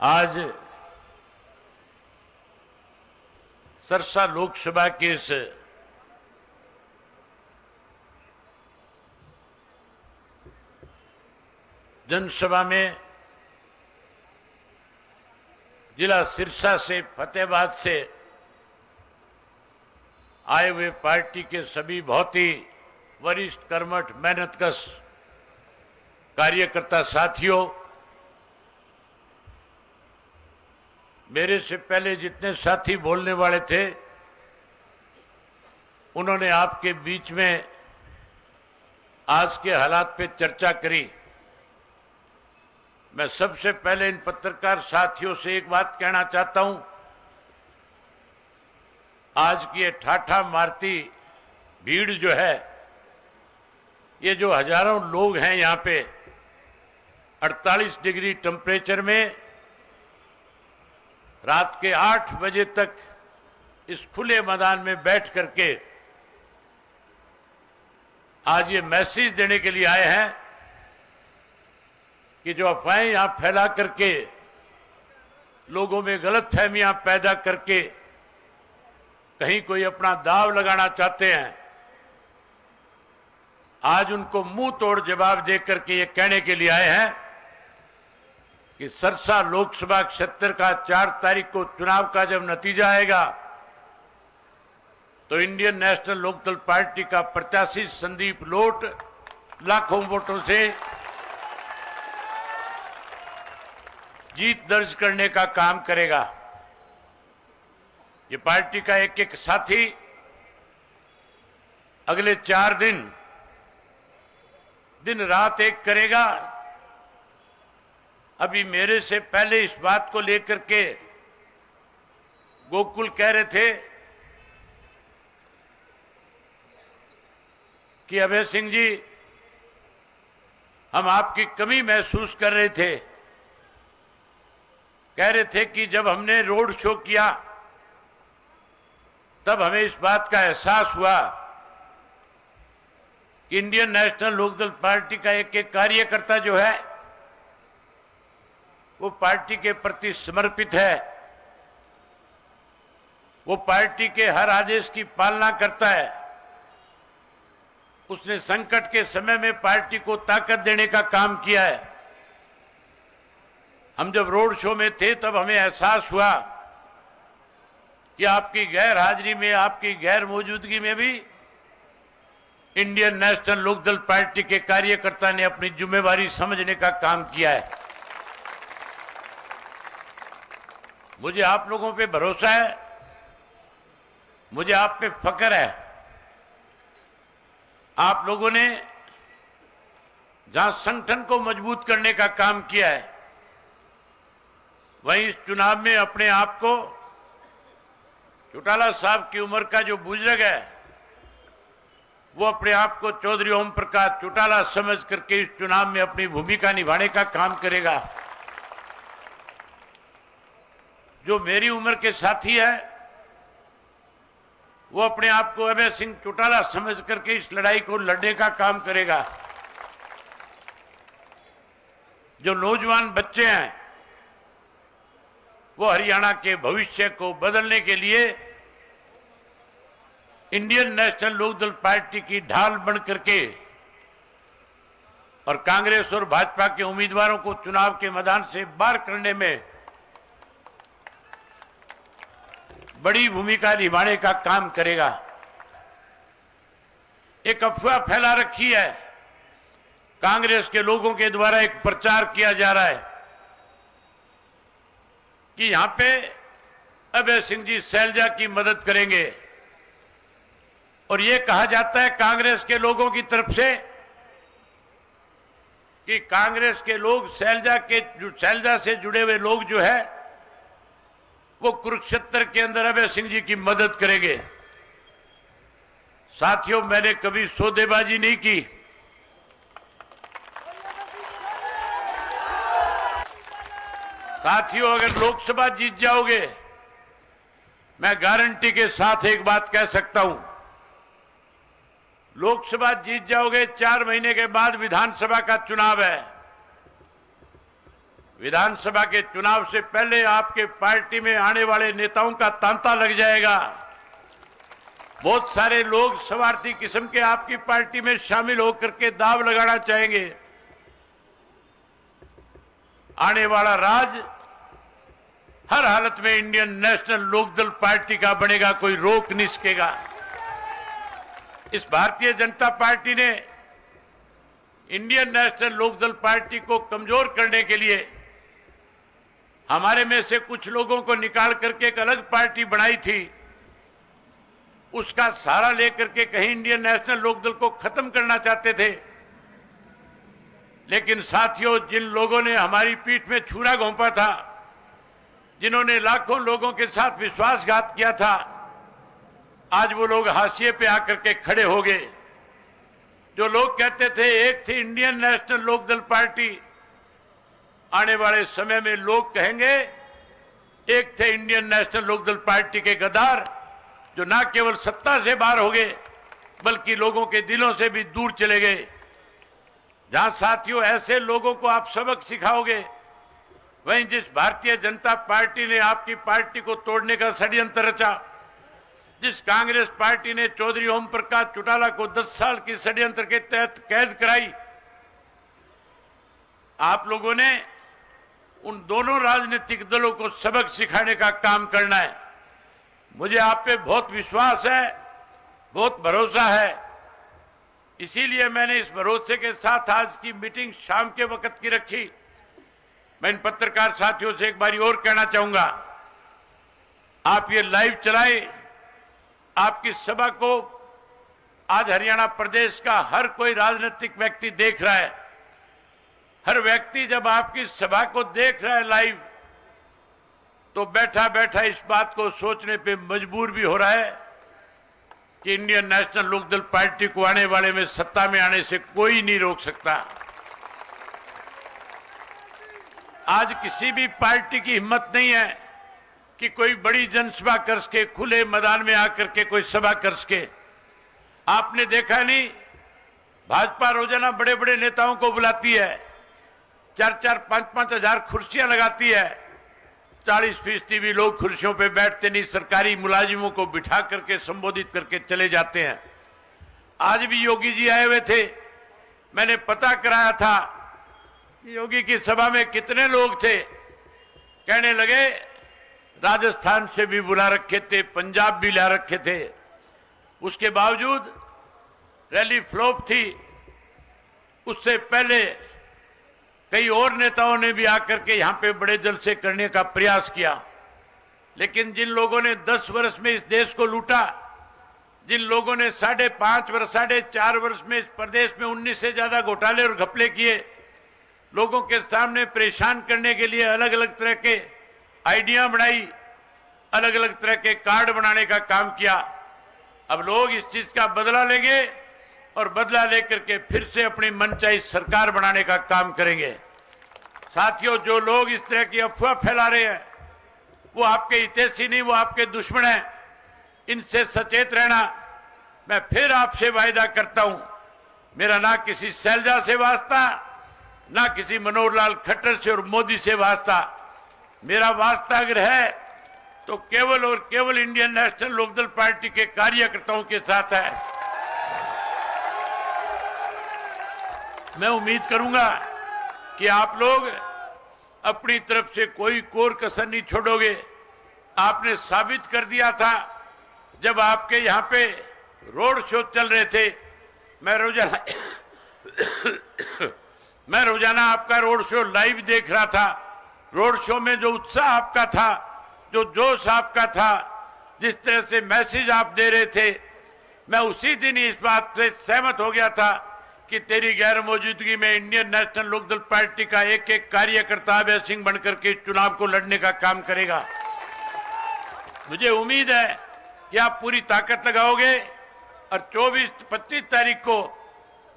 आज सरसा लोकसभा के इस जनसभा में जिला सिरसा से, फतेहाबाद से आए हुए पार्टी के सभी बहुत ही वरिष्ठ, कर्मठ, मेहनतकश कार्यकर्ता साथियों, मेरे से पहले जितने साथी बोलने वाले थे उन्होंने आपके बीच में आज के हालात पे चर्चा करी। मैं सबसे पहले इन पत्रकार साथियों से एक बात कहना चाहता हूं। आज की ये ठाठा मारती भीड़ जो है, ये जो हजारों लोग हैं यहां पे 48 डिग्री टेम्परेचर में रात के 8 बजे तक इस खुले मैदान में बैठ करके आज ये मैसेज देने के लिए आए हैं कि जो अफवाहें यहां फैला करके लोगों में गलतफहमियां पैदा करके कहीं कोई अपना दाव लगाना चाहते हैं, आज उनको मुंह तोड़ जवाब दे करके ये कहने के लिए आए हैं कि सरसा लोकसभा क्षेत्र का 4 तारीख को चुनाव का जब नतीजा आएगा तो इंडियन नेशनल लोकदल पार्टी का प्रत्याशी संदीप लोट लाखों वोटों से जीत दर्ज करने का काम करेगा। ये पार्टी का एक एक साथी अगले 4 दिन रात एक करेगा। अभी मेरे से पहले इस बात को लेकर के गोकुल कह रहे थे कि अभय सिंह जी, हम आपकी कमी महसूस कर रहे थे। कह रहे थे कि जब हमने रोड शो किया तब हमें इस बात का एहसास हुआ कि इंडियन नेशनल लोकदल पार्टी का एक एक कार्यकर्ता जो है वो पार्टी के प्रति समर्पित है, वो पार्टी के हर आदेश की पालना करता है। उसने संकट के समय में पार्टी को ताकत देने का काम किया है। हम जब रोड शो में थे तब हमें एहसास हुआ कि आपकी गैर हाजिरी में, आपकी गैर मौजूदगी में भी इंडियन नेशनल लोकदल पार्टी के कार्यकर्ता ने अपनी जिम्मेवारी समझने का काम किया है। मुझे आप लोगों पे भरोसा है, मुझे आप पे फक्र है। आप लोगों ने जहां संगठन को मजबूत करने का काम किया है, वहीं इस चुनाव में अपने आप को चौटाला साहब की उम्र का जो बुजुर्ग है वो अपने आप को चौधरी ओम प्रकाश चौटाला समझ करके इस चुनाव में अपनी भूमिका निभाने का काम करेगा। जो मेरी उम्र के साथी है वो अपने आप को अभय सिंह चौटाला समझ करके इस लड़ाई को लड़ने का काम करेगा। जो नौजवान बच्चे हैं वो हरियाणा के भविष्य को बदलने के लिए इंडियन नेशनल लोकदल पार्टी की ढाल बन करके और कांग्रेस और भाजपा के उम्मीदवारों को चुनाव के मैदान से बाहर करने में बड़ी भूमिका निभाने का काम करेगा। एक अफवाह फैला रखी है, कांग्रेस के लोगों के द्वारा एक प्रचार किया जा रहा है कि यहां पे अभय सिंह जी शैलजा की मदद करेंगे, और ये कहा जाता है कांग्रेस के लोगों की तरफ से कि कांग्रेस के लोग शैलजा से जुड़े हुए लोग जो है वो कुरुक्षेत्र के अंदर अभय सिंह जी की मदद करेंगे। साथियों, मैंने कभी सौदेबाजी नहीं की। साथियों, अगर लोकसभा जीत जाओगे, मैं गारंटी के साथ एक बात कह सकता हूं, लोकसभा जीत जाओगे, 4 महीने के बाद विधानसभा का चुनाव है। विधानसभा के चुनाव से पहले आपके पार्टी में आने वाले नेताओं का तांता लग जाएगा। बहुत सारे लोग स्वार्थी किस्म के आपकी पार्टी में शामिल होकर के दाव लगाना चाहेंगे। आने वाला राज हर हालत में इंडियन नेशनल लोकदल पार्टी का बनेगा, कोई रोक नहीं सकेगा। इस भारतीय जनता पार्टी ने इंडियन नेशनल लोकदल पार्टी को कमजोर करने के लिए हमारे में से कुछ लोगों को निकाल करके एक अलग पार्टी बनाई थी। उसका सहारा लेकर के कहीं इंडियन नेशनल लोकदल को खत्म करना चाहते थे। लेकिन साथियों, जिन लोगों ने हमारी पीठ में छुरा घोंपा था, जिन्होंने लाखों लोगों के साथ विश्वासघात किया था, आज वो लोग हाशिए पे आकर के खड़े हो गए। जो लोग कहते थे एक थी इंडियन नेशनल लोकदल पार्टी, आने वाले समय में लोग कहेंगे एक थे इंडियन नेशनल लोकदल पार्टी के गद्दार, जो ना केवल सत्ता से बाहर हो गए बल्कि लोगों के दिलों से भी दूर चले गए। जहां साथियों ऐसे लोगों को आप सबक सिखाओगे, वहीं जिस भारतीय जनता पार्टी ने आपकी पार्टी को तोड़ने का षड्यंत्र रचा, जिस कांग्रेस पार्टी ने चौधरी ओम प्रकाश चौटाला को 10 साल की षड्यंत्र के तहत कैद कराई, आप लोगों ने उन दोनों राजनीतिक दलों को सबक सिखाने का काम करना है। मुझे आप पे बहुत विश्वास है, बहुत भरोसा है। इसीलिए मैंने इस भरोसे के साथ आज की मीटिंग शाम के वक्त की रखी। मैं इन पत्रकार साथियों से एक बार और कहना चाहूंगा, आप ये लाइव चलाएं। आपकी सभा को आज हरियाणा प्रदेश का हर कोई राजनीतिक व्यक्ति देख रहा है। हर व्यक्ति जब आपकी सभा को देख रहा है लाइव, तो बैठा बैठा इस बात को सोचने पे मजबूर भी हो रहा है कि इंडियन नेशनल लोकदल पार्टी को आने वाले में सत्ता में आने से कोई नहीं रोक सकता। आज किसी भी पार्टी की हिम्मत नहीं है कि कोई बड़ी जनसभा कर सके, खुले मैदान में आकर के कोई सभा कर सके। आपने देखा नहीं, भाजपा रोजाना बड़े बड़े नेताओं को बुलाती है, 4-4, 5-5 हजार कुर्सियां लगाती है, 40% भी लोग कुर्सियों पे बैठते नहीं, सरकारी मुलाजिमों को बिठा करके संबोधित करके चले जाते हैं। आज भी योगी जी आए हुए थे, मैंने पता कराया था कि योगी की सभा में कितने लोग थे। कहने लगे राजस्थान से भी बुला रखे थे, पंजाब भी ला रखे थे। उसके बावजूद रैली फ्लॉप थी। उससे पहले कई और नेताओं ने भी आकर के यहां पे बड़े जलसे करने का प्रयास किया। लेकिन जिन लोगों ने 10 वर्ष में इस देश को लूटा, जिन लोगों ने 5.5 वर्ष, 4.5 वर्ष में इस प्रदेश में 19 से ज्यादा घोटाले और घपले किए, लोगों के सामने परेशान करने के लिए अलग अलग तरह के आइडिया बनाई, अलग अलग तरह के कार्ड बनाने का काम किया। अब लोग इस चीज का बदला लेंगे और बदला लेकर के फिर से अपनी मनचाही सरकार बनाने का काम करेंगे। साथियों, जो लोग इस तरह की अफवाह फैला रहे हैं, वो आपके हितैषी नहीं, वो आपके दुश्मन हैं। इनसे सचेत रहना। मैं फिर आपसे वायदा करता हूं, मेरा ना किसी शैलजा से वास्ता, ना किसी मनोहर लाल खट्टर से और मोदी से वास्ता। मेरा वास्ता अगर है तो केवल और केवल इंडियन नेशनल लोकदल पार्टी के कार्यकर्ताओं के साथ है। मैं उम्मीद करूंगा कि आप लोग अपनी तरफ से कोई कोर कसर नहीं छोड़ोगे। आपने साबित कर दिया था जब आपके यहां पे रोड शो चल रहे थे। मैं रोजाना आपका रोड शो लाइव देख रहा था। रोड शो में जो उत्साह आपका था, जो जोश आपका था, जिस तरह से मैसेज आप दे रहे थे, मैं उसी दिन इस बात से सहमत हो गया था कि तेरी गैर मौजूदगी में इंडियन नेशनल लोकदल पार्टी का एक एक कार्यकर्ता अभय सिंह बनकर के चुनाव को लड़ने का काम करेगा। मुझे उम्मीद है कि आप पूरी ताकत लगाओगे और 24-25 तारीख को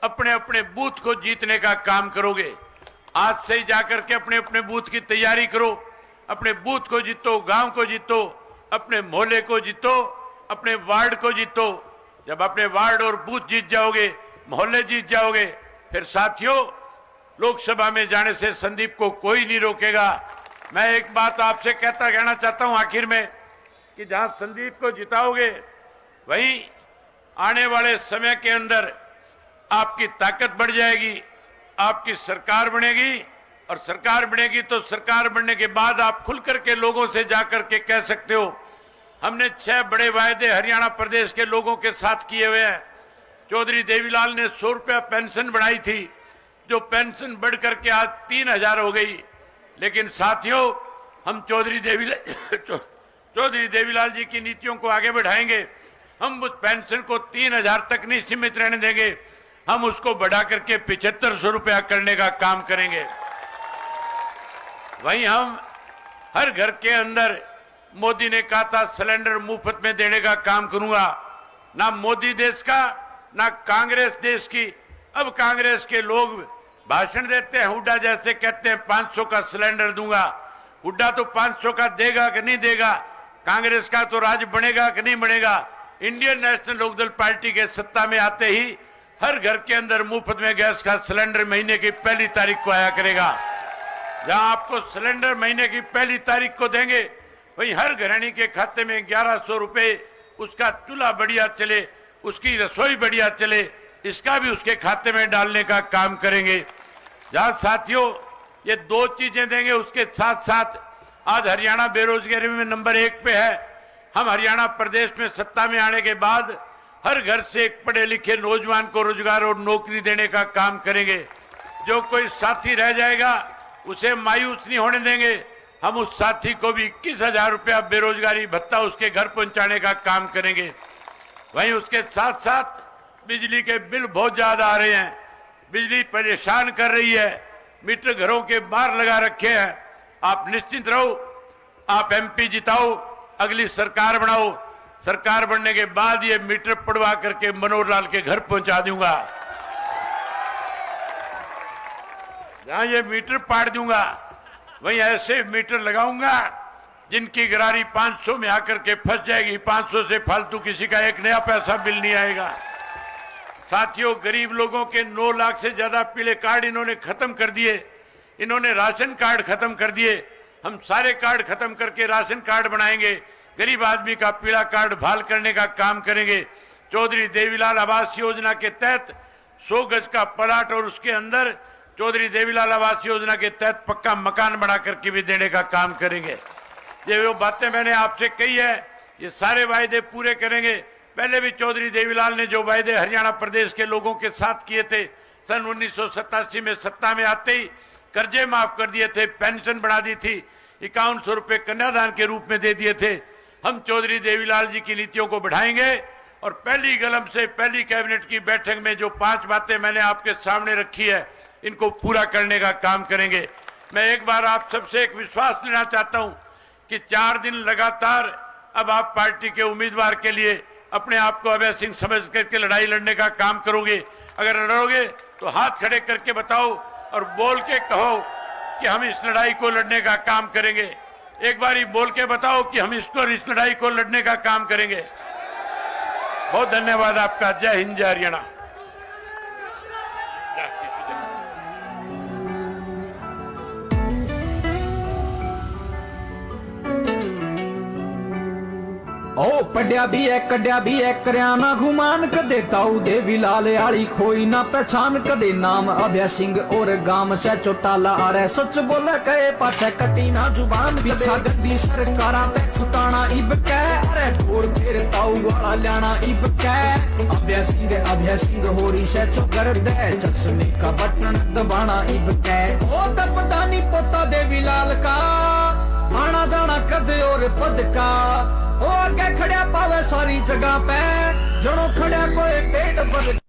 अपने अपने बूथ को जीतने का काम करोगे। आज से ही जाकर के अपने अपने बूथ की तैयारी करो। अपने बूथ को जीतो, गांव को जीतो, अपने मोहल्ले को जीतो, अपने वार्ड को जीतो। जब अपने वार्ड और बूथ जीत जाओगे, मोहल्ले जीत जाओगे, फिर साथियों लोकसभा में जाने से संदीप को कोई नहीं रोकेगा। मैं एक बात आपसे कहना चाहता हूं आखिर में कि जहां संदीप को जिताओगे वहीं आने वाले समय के अंदर आपकी ताकत बढ़ जाएगी, आपकी सरकार बनेगी, और सरकार बनेगी तो सरकार बनने के बाद आप खुल करके लोगों से जाकर के कह सकते हो हमने 6 बड़े वायदे हरियाणा प्रदेश के लोगों के साथ किए हुए हैं। चौधरी देवीलाल ने 100 रुपया पेंशन बढ़ाई थी, जो पेंशन बढ़ करके आज 3000 हो गई। लेकिन साथियों, हम चौधरी देवीलाल जी की नीतियों को आगे बढ़ाएंगे। हम उस पेंशन को 3000 तक नहीं सीमित रहने देंगे, हम उसको बढ़ा करके 7500 रुपया करने का काम करेंगे। वहीं हम हर घर के अंदर, मोदी ने कहा था सिलेंडर मुफ्त में देने का काम करूंगा। ना मोदी देश का, ना कांग्रेस देश की। अब कांग्रेस के लोग भाषण देते हैं, हुड्डा जैसे कहते हैं 500 का सिलेंडर दूंगा। हुड्डा तो 500 का देगा कि नहीं देगा, कांग्रेस का तो राज बनेगा कि नहीं बनेगा। इंडियन नेशनल लोकदल पार्टी के सत्ता में आते ही हर घर के अंदर मुफ्त में गैस का सिलेंडर महीने की 1 तारीख को आया करेगा। जहां आपको सिलेंडर महीने की 1 तारीख को देंगे, वहीं हर गृहिणी के खाते में 1100 रुपए, उसका चूल्हा बढ़िया चले, उसकी रसोई बढ़िया चले, इसका भी उसके खाते में डालने का काम करेंगे। जहां साथियों ये 2 चीजें देंगे, उसके साथ साथ आज हरियाणा बेरोजगारी में नंबर 1 पे है। हम हरियाणा प्रदेश में सत्ता में आने के बाद हर घर से एक पढ़े लिखे नौजवान को रोजगार और नौकरी देने का काम करेंगे। जो कोई साथी रह जाएगा उसे मायूस नहीं होने देंगे। हम उस साथी को भी 21,000 रुपया बेरोजगारी भत्ता उसके घर पहुंचाने का काम करेंगे। वहीं उसके साथ साथ बिजली के बिल बहुत ज्यादा आ रहे हैं, बिजली परेशान कर रही है, मीटर घरों के बाहर लगा रखे हैं। आप निश्चिंत रहो, आप एमपी जिताओ, अगली सरकार बनाओ, सरकार बनने के बाद ये मीटर पड़वा करके मनोहर लाल के घर पहुंचा दूंगा। जहां ये मीटर पाड़ दूंगा वहीं ऐसे मीटर लगाऊंगा जिनकी गरारी 500 में आकर के फंस जाएगी। 500 से फालतू किसी का 1 नया पैसा बिल नहीं आएगा। साथियों, गरीब लोगों के 9 लाख से ज्यादा पीले कार्ड इन्होंने खत्म कर दिए। इन्होंने राशन कार्ड खत्म कर दिए। हम सारे कार्ड खत्म करके राशन कार्ड बनाएंगे। गरीब आदमी का पीला कार्ड बहाल करने का काम करेंगे। चौधरी देवीलाल आवास योजना के तहत 100 गज का प्लाट और उसके अंदर चौधरी देवीलाल आवास योजना के तहत पक्का मकान बना करके भी देने का काम करेंगे। ये वो बातें मैंने आपसे कही है, ये सारे वायदे पूरे करेंगे। पहले भी चौधरी देवीलाल ने जो वायदे हरियाणा प्रदेश के लोगों के साथ किए थे, सन 1987 में सत्ता में आते ही कर्जे माफ कर दिए थे, पेंशन बढ़ा दी थी, 5100 रुपए कन्यादान के रूप में दे दिए थे। हम चौधरी देवीलाल जी की नीतियों को बढ़ाएंगे और पहली कलम से पहली कैबिनेट की बैठक में जो 5 बातें मैंने आपके सामने रखी है, इनको पूरा करने का काम करेंगे। मैं एक बार आप सबसे एक विश्वास लेना चाहता हूं कि 4 दिन लगातार अब आप पार्टी के उम्मीदवार के लिए अपने आप को अभय सिंह समझ करके लड़ाई लड़ने का काम करोगे। अगर लड़ोगे तो हाथ खड़े करके बताओ और बोल के कहो कि हम इस लड़ाई को लड़ने का काम करेंगे। एक बार ही बोल के बताओ कि हम इस लड़ाई को लड़ने का काम करेंगे। बहुत धन्यवाद आपका। जय हिंद, जय हरियाणा। ओ पढ़िया भी है कड्या भी है करया ना घुमान कदे ताऊ देवीलाल आली खोई ना पहचान कदे नाम अभय सिंह और गाम से चौटाला आ रहे सच बोले कहे पाछे कटी ना जुबान बिछा गद्दी सरकारा ते छुटाना इब कह अरे और फिर ताऊ वाला लाना इब कह अभय सिंह होरी से चुकर दे चश्मे का बटन दबाना इब कह ओ तब पता नहीं पोता देवीलाल का आना जाना कद और पद का ओ आगे खड़िया पावे सारी जगह पे जनो खड़िया कोई पेट पर